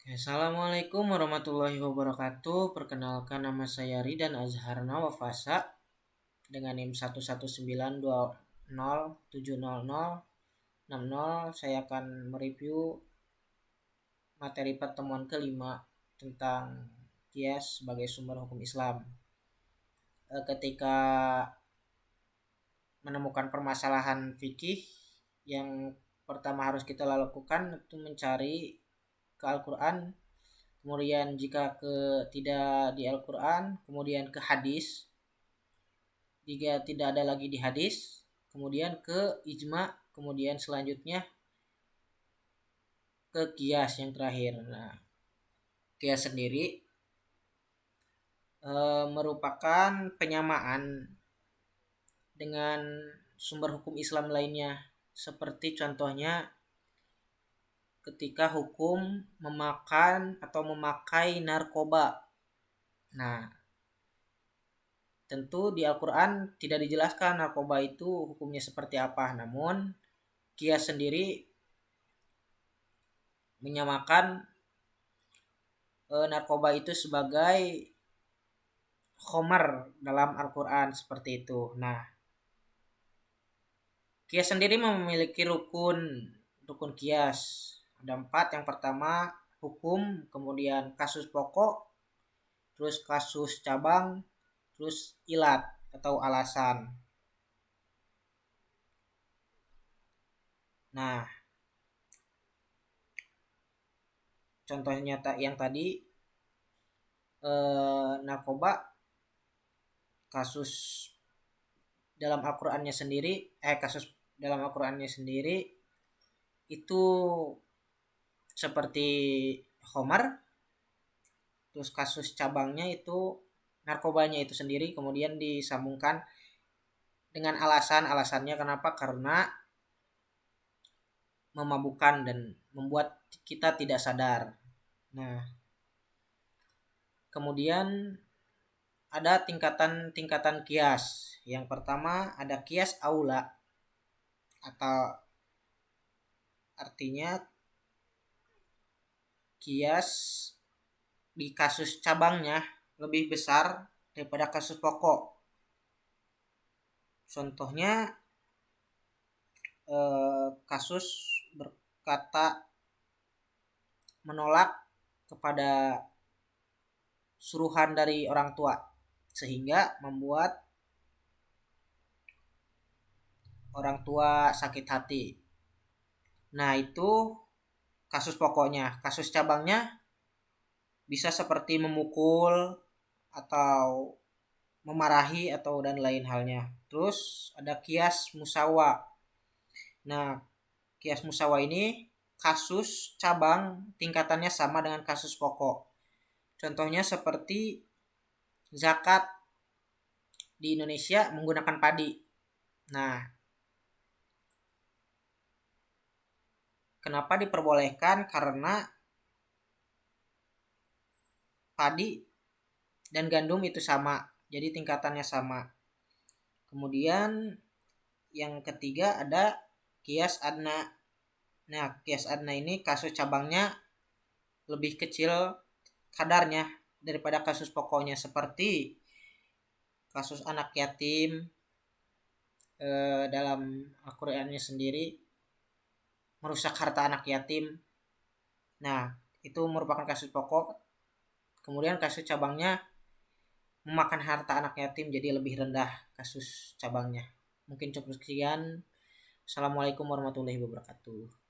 Assalamualaikum warahmatullahi wabarakatuh. Perkenalkan, nama saya Ridan Azharna Wafasa dengan NIM 119207060. Saya akan mereview materi pertemuan kelima tentang qiyas sebagai sumber hukum Islam. Ketika menemukan permasalahan fikih, yang pertama harus kita lakukan itu mencari ke Al-Quran. Kemudian jika tidak di Al-Quran, kemudian ke hadis. Jika tidak ada lagi di hadis, kemudian ke ijma, kemudian selanjutnya ke qiyas yang terakhir. Nah, qiyas sendiri merupakan penyamaan dengan sumber hukum Islam lainnya, seperti contohnya ketika hukum memakan atau memakai narkoba. Nah, tentu di Al-Quran tidak dijelaskan narkoba itu hukumnya seperti apa. Namun qiyas sendiri menyamakan narkoba itu sebagai khomer dalam Al-Quran, seperti itu. Nah, qiyas sendiri memiliki rukun qiyas. Ada 4. Yang pertama hukum, kemudian kasus pokok, terus kasus cabang, terus ilat atau alasan. Nah, contohnya yang tadi narkoba, kasus dalam Al-Qur'annya sendiri kasus dalam Al-Qur'annya sendiri itu seperti khomer. Terus kasus cabangnya itu narkobanya itu sendiri, kemudian disambungkan dengan alasannya kenapa, karena memabukkan dan membuat kita tidak sadar. Nah, kemudian ada tingkatan qiyas. Yang pertama ada qiyas aula, atau artinya qiyas di kasus cabangnya lebih besar daripada kasus pokok. Contohnya kasus berkata menolak kepada suruhan dari orang tua sehingga membuat orang tua sakit hati. Nah, itu kasus pokoknya. Kasus cabangnya bisa seperti memukul atau memarahi atau dan lain halnya. Terus ada qiyas musawa. Nah, qiyas musawa ini kasus cabang tingkatannya sama dengan kasus pokok. Contohnya seperti zakat di Indonesia menggunakan padi. Nah, kenapa diperbolehkan? Karena padi dan gandum itu sama, jadi tingkatannya sama. Kemudian yang ketiga ada qiyas adna. Nah, qiyas adna ini kasus cabangnya lebih kecil kadarnya daripada kasus pokoknya, seperti kasus anak yatim dalam Al-Qur'annya sendiri merusak harta anak yatim. Nah, itu merupakan kasus pokok. Kemudian kasus cabangnya memakan harta anak yatim, jadi lebih rendah kasus cabangnya. Mungkin cukup sekian. Assalamualaikum warahmatullahi wabarakatuh.